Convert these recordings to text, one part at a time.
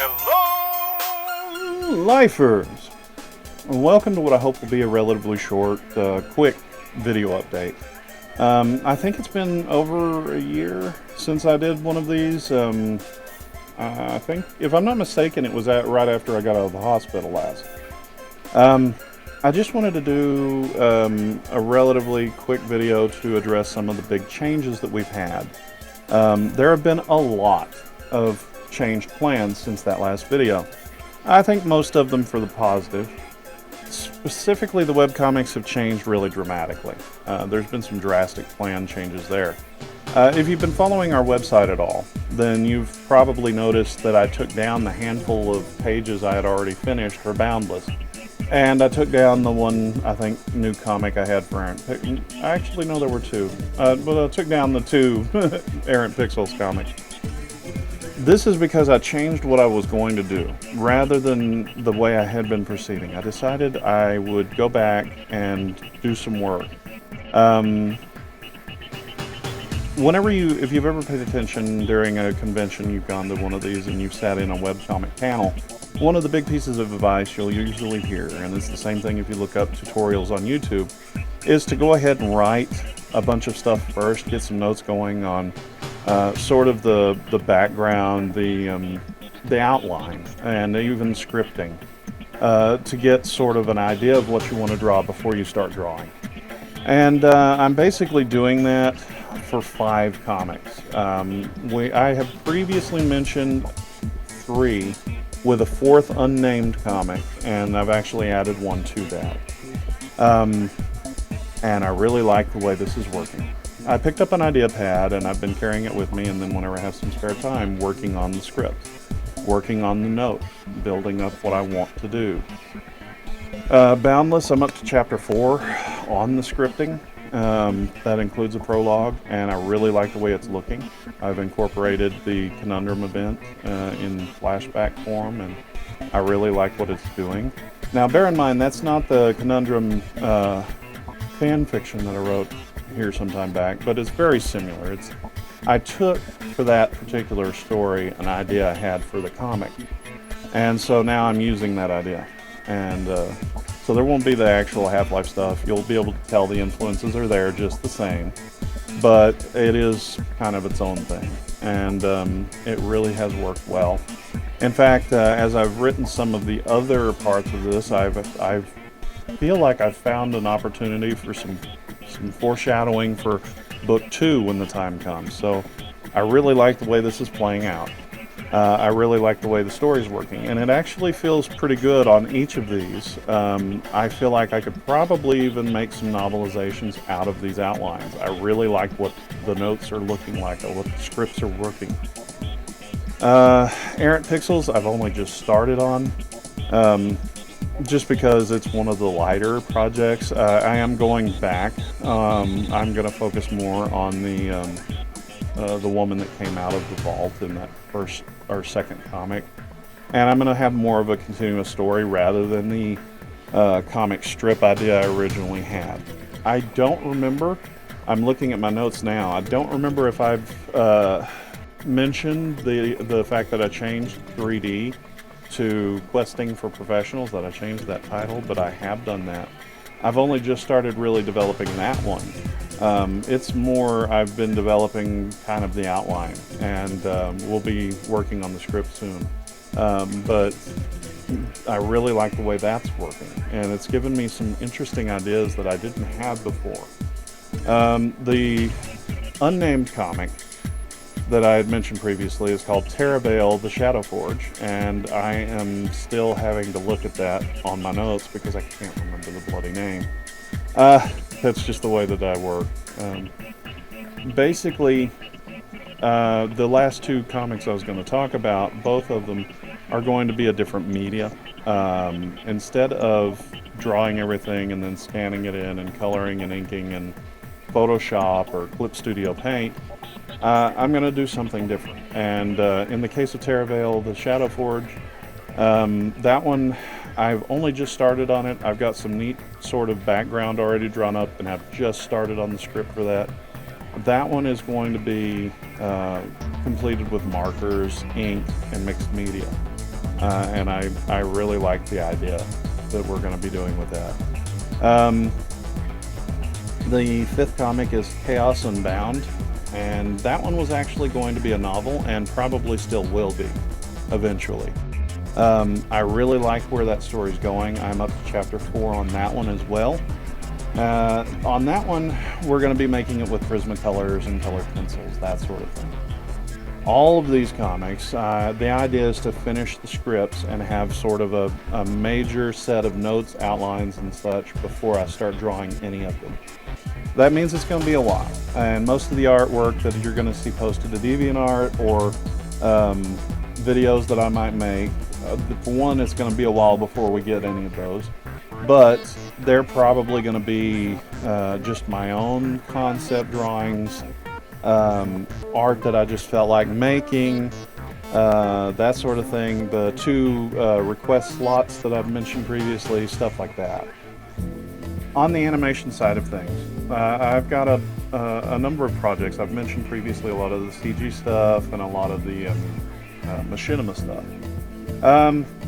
Hello, Lifers! Welcome to what I hope will be a relatively short, quick video update. I think it's been over a year since I did one of these. I think, if I'm not mistaken, it was right after I got out of the hospital last. I just wanted to do a relatively quick video to address some of the big changes that we've had. There have been a lot of changed plans since that last video. I think most of them for the positive. Specifically, the webcomics have changed really dramatically. There's been some drastic plan changes there. If you've been following our website at all, then you've probably noticed that I took down the handful of pages I had already finished for Boundless. And I took down the one, I think, new comic I had for Errant Pixels. Actually, no, there were two. But I took down the two Errant Pixels comics. This is because I changed what I was going to do. Rather than the way I had been proceeding, I decided I would go back and do some work. If you've ever paid attention during a convention, you've gone to one of these and you've sat in a webcomic panel, one of the big pieces of advice you'll usually hear, and it's the same thing if you look up tutorials on YouTube, is to go ahead and write a bunch of stuff first, get some notes going on sort of the background, the outline, and even scripting, to get sort of an idea of what you want to draw before you start drawing. And I'm basically doing that for 5 comics. I have previously mentioned 3 with a 4th unnamed comic, and I've actually added one to that. And I really like the way this is working. I picked up an idea pad and I've been carrying it with me, and then whenever I have some spare time, working on the script, working on the notes, building up what I want to do. Boundless, I'm up to chapter 4 on the scripting. That includes a prologue, and I really like the way it's looking. I've incorporated the Conundrum event in flashback form, and I really like what it's doing. Now, bear in mind, that's not the Conundrum fan fiction that I wrote here some time back, but it's very similar. I took, for that particular story, an idea I had for the comic, and so now I'm using that idea. And so there won't be the actual Half-Life stuff. You'll be able to tell the influences are there just the same, but it is kind of its own thing, and it really has worked well. In fact, as I've written some of the other parts of this, I feel like I've found an opportunity for some foreshadowing for book 2 when the time comes. So I really like the way this is playing out. I really like the way the story's working, and it actually feels pretty good on each of these. I feel like I could probably even make some novelizations out of these outlines. I really like what the notes are looking like, or what the scripts are working. Errant Pixels, I've only just started on, just because it's one of the lighter projects. I am going back. I'm going to focus more on the woman that came out of the vault in that first or second comic, and I'm going to have more of a continuous story rather than the comic strip idea I originally had. I don't remember, I'm looking at my notes now, I don't remember if I've mentioned the fact that I changed 3D to Questing for Professionals, that I changed that title, but I have done that. I've only just started really developing that one. It's more, I've been developing kind of the outline, and we'll be working on the script soon. But I really like the way that's working, and it's given me some interesting ideas that I didn't have before. The unnamed comic that I had mentioned previously is called Terravale the Shadowforge, and I am still having to look at that on my notes because I can't remember the bloody name. That's just the way that I work. Basically, the last 2 comics I was going to talk about, both of them are going to be a different media. Instead of drawing everything and then scanning it in and coloring and inking in Photoshop or Clip Studio Paint, I'm going to do something different. And in the case of Terravale the Shadowforge, that one, I've only just started on it. I've got some neat sort of background already drawn up, and I've just started on the script for that. That one is going to be completed with markers, ink, and mixed media. and I really like the idea that we're going to be doing with that. The fifth comic is Chaos Unbound, and that one was actually going to be a novel and probably still will be eventually. I really like where that story's going. I'm up to chapter 4 on that one as well. On that one, we're going to be making it with Prismacolors and colored pencils, that sort of thing. All of these comics, the idea is to finish the scripts and have sort of a major set of notes, outlines, and such before I start drawing any of them. That means it's going to be a while, and most of the artwork that you're going to see posted to DeviantArt or videos that I might make, for one, it's going to be a while before we get any of those, but they're probably going to be just my own concept drawings, art that I just felt like making, that sort of thing. The 2 request slots that I've mentioned previously, stuff like that. On the animation side of things, I've got a number of projects. I've mentioned previously a lot of the CG stuff and a lot of the machinima stuff.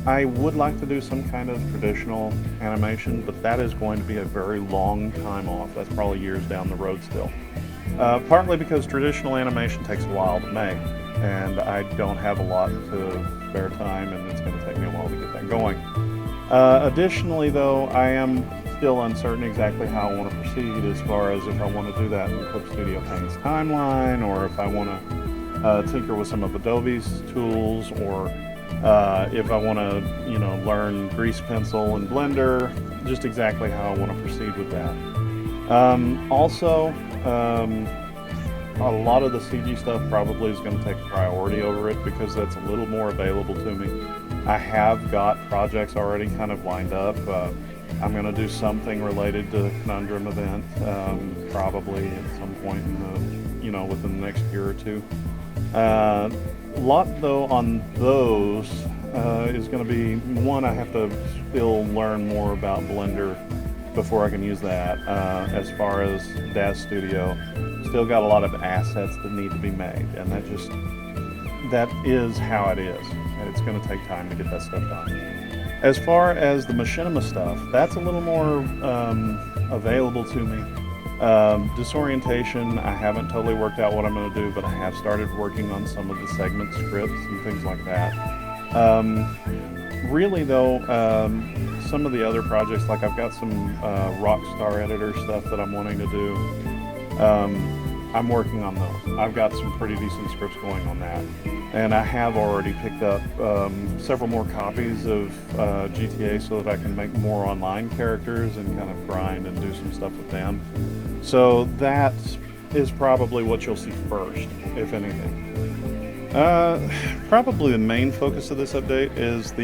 I would like to do some kind of traditional animation, but that is going to be a very long time off. That's probably years down the road still. Partly because traditional animation takes a while to make, and I don't have a lot to spare time, and it's going to take me a while to get that going. Additionally, though, I am still uncertain exactly how I want to proceed as far as if I want to do that in Clip Studio Paint's timeline, or if I want to tinker with some of Adobe's tools, or if I want to, learn Grease Pencil and Blender, just exactly how I want to proceed with that. Also, a lot of the CG stuff probably is going to take priority over it because that's a little more available to me. I have got projects already kind of lined up. I'm going to do something related to the Conundrum event, probably at some point in the, within the next year or two. A lot though on those is going to be, one, I have to still learn more about Blender before I can use that. As far as Daz Studio, still got a lot of assets that need to be made, and that is how it is, and it's going to take time to get that stuff done. As far as the machinima stuff, that's a little more available to me. Disorientation, I haven't totally worked out what I'm going to do, but I have started working on some of the segment scripts and things like that. Really though, some of the other projects, like I've got some Rockstar editor stuff that I'm wanting to do. I'm working on those. I've got some pretty decent scripts going on that. And I have already picked up several more copies of GTA so that I can make more online characters and kind of grind and do some stuff with them. So that is probably what you'll see first, if anything. Probably the main focus of this update is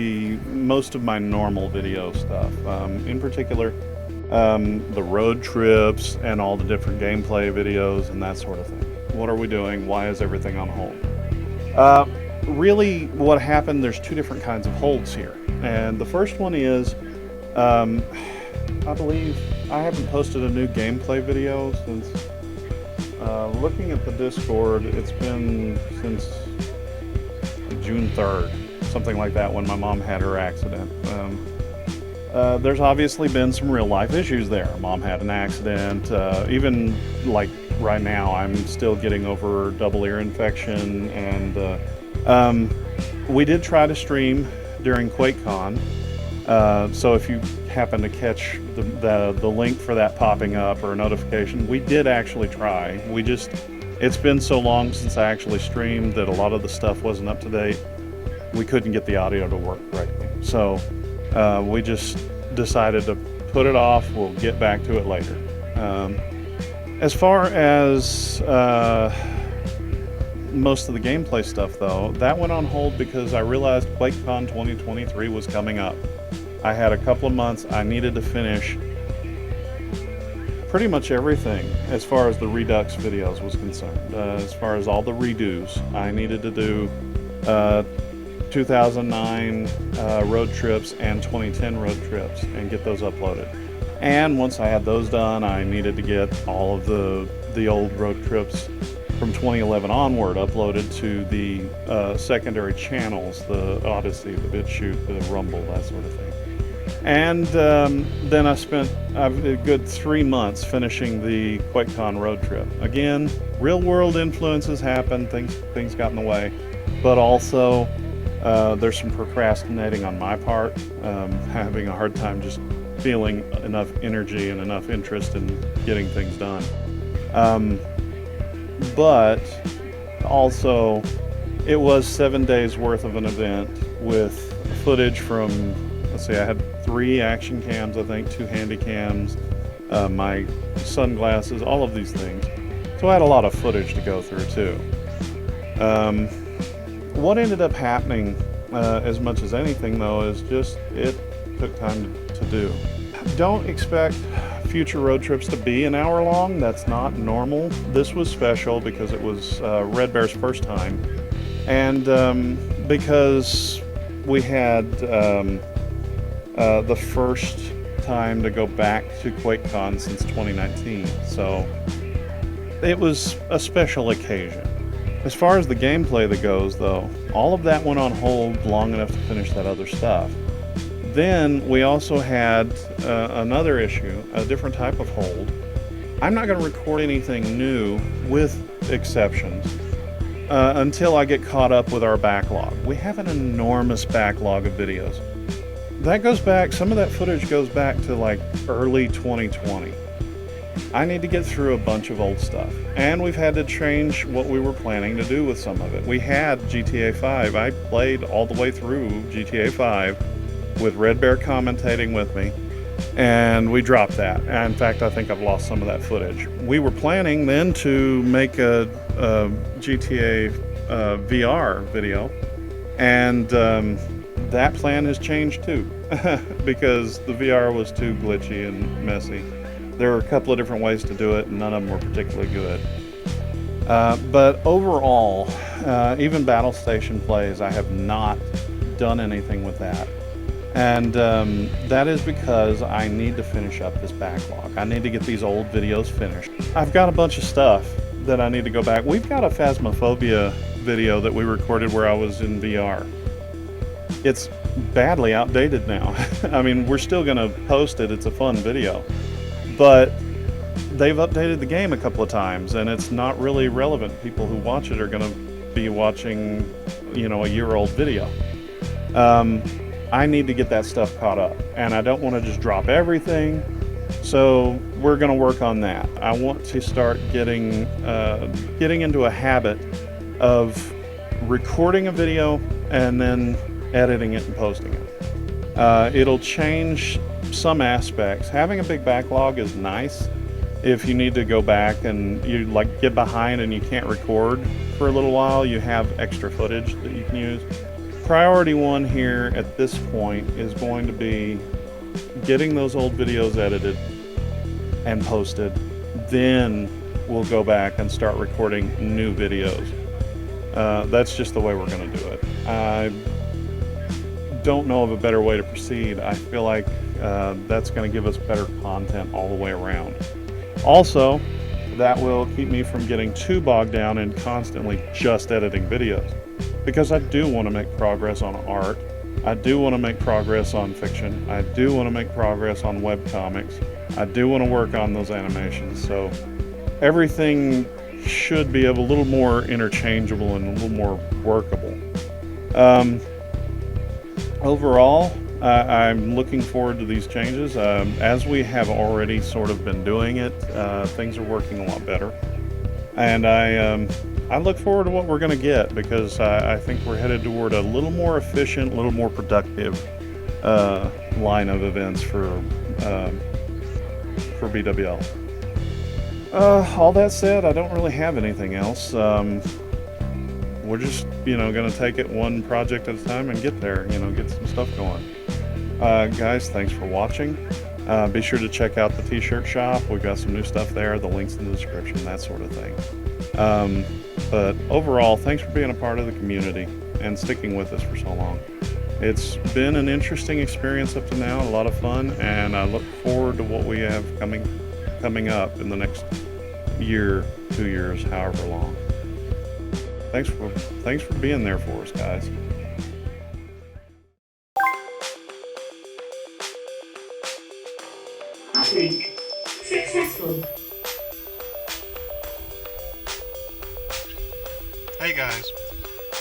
most of my normal video stuff. In particular, the road trips and all the different gameplay videos and that sort of thing. What are we doing? Why is everything on hold? Really, what happened, there's 2 different kinds of holds here. And the first one is, I believe I haven't posted a new gameplay video since, looking at the Discord, it's been since June 3rd, something like that, when my mom had her accident. There's obviously been some real life issues there. Mom had an accident, even like right now, I'm still getting over double ear infection, and we did try to stream during QuakeCon, so if you happen to catch the link for that popping up or a notification, we did actually try. It's been so long since I actually streamed that a lot of the stuff wasn't up to date. We couldn't get the audio to work correctly, so we just decided to put it off. We'll get back to it later. As far as most of the gameplay stuff, though, that went on hold because I realized QuakeCon 2023 was coming up. I had a couple of months. I needed to finish pretty much everything as far as the Redux videos was concerned. As far as all the redos, I needed to do 2009 road trips and 2010 road trips and get those uploaded. And once I had those done, I needed to get all of the old road trips from 2011 onward, uploaded to the secondary channels, the Odyssey, the BitChute, the Rumble, that sort of thing. And then I spent a good 3 months finishing the QuakeCon road trip. Again, real world influences happen, things got in the way, but also there's some procrastinating on my part, having a hard time just feeling enough energy and enough interest in getting things done. But also, it was 7 days worth of an event with footage from, let's see, I had 3 action cams, I think, 2 handy cams, my sunglasses, all of these things. So I had a lot of footage to go through too. What ended up happening, as much as anything though, is just it took time to do. Don't expect future road trips to be an hour long. That's not normal. This was special because it was Red Bear's first time, and because we had the first time to go back to QuakeCon since 2019, so it was a special occasion. As far as the gameplay that goes, though, all of that went on hold long enough to finish that other stuff. Then we also had another issue, a different type of hold. I'm not going to record anything new, with exceptions, until I get caught up with our backlog. We have an enormous backlog of videos. That goes back, some of that footage goes back to like early 2020. I need to get through a bunch of old stuff, and we've had to change what we were planning to do with some of it. We had GTA 5. I played all the way through GTA 5 with Red Bear commentating with me, and we dropped that. In fact, I think I've lost some of that footage. We were planning then to make a GTA VR video, and that plan has changed too, because the VR was too glitchy and messy. There were a couple of different ways to do it, and none of them were particularly good. But overall, even Battle Station Plays, I have not done anything with that. And that is because I need to finish up this backlog. I need to get these old videos finished. I've got a bunch of stuff that I need to go back. We've got a Phasmophobia video that we recorded where I was in VR. It's badly outdated now. I mean, we're still gonna post it. It's a fun video. But they've updated the game a couple of times, and it's not really relevant. People who watch it are gonna be watching, you know, a year-old video. I need to get that stuff caught up, and I don't want to just drop everything, so we're going to work on that. I want to start getting into a habit of recording a video and then editing it and posting it. It'll change some aspects. Having a big backlog is nice if you need to go back and you like get behind and you can't record for a little while. You have extra footage that you can use. Priority one here at this point is going to be getting those old videos edited and posted. Then we'll go back and start recording new videos. That's just the way we're going to do it. I don't know of a better way to proceed. I feel like that's going to give us better content all the way around. Also, that will keep me from getting too bogged down in constantly just editing videos. Because I do want to make progress on art. I do want to make progress on fiction. I do want to make progress on webcomics. I do want to work on those animations. So everything should be a little more interchangeable and a little more workable. Overall, I'm looking forward to these changes. As we have already sort of been doing it, things are working a lot better. And I look forward to what we're going to get, because I think we're headed toward a little more efficient, a little more productive line of events for BWL. All that said, I don't really have anything else. We're just, going to take it one project at a time and get there, get some stuff going. Guys, thanks for watching. Be sure to check out the t-shirt shop. We've got some new stuff there, the links in the description, that sort of thing. But overall, thanks for being a part of the community and sticking with us for so long. It's been an interesting experience up to now, a lot of fun, and I look forward to what we have coming up in the next year, 2 years, however long. Thanks for being there for us, guys. Uplink successful. Hey guys,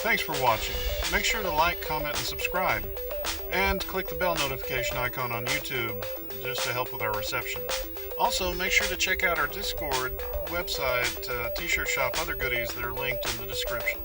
thanks for watching. Make sure to like, comment, and subscribe. And click the bell notification icon on YouTube just to help with our reception. Also, make sure to check out our Discord website, t-shirt shop, other goodies that are linked in the description.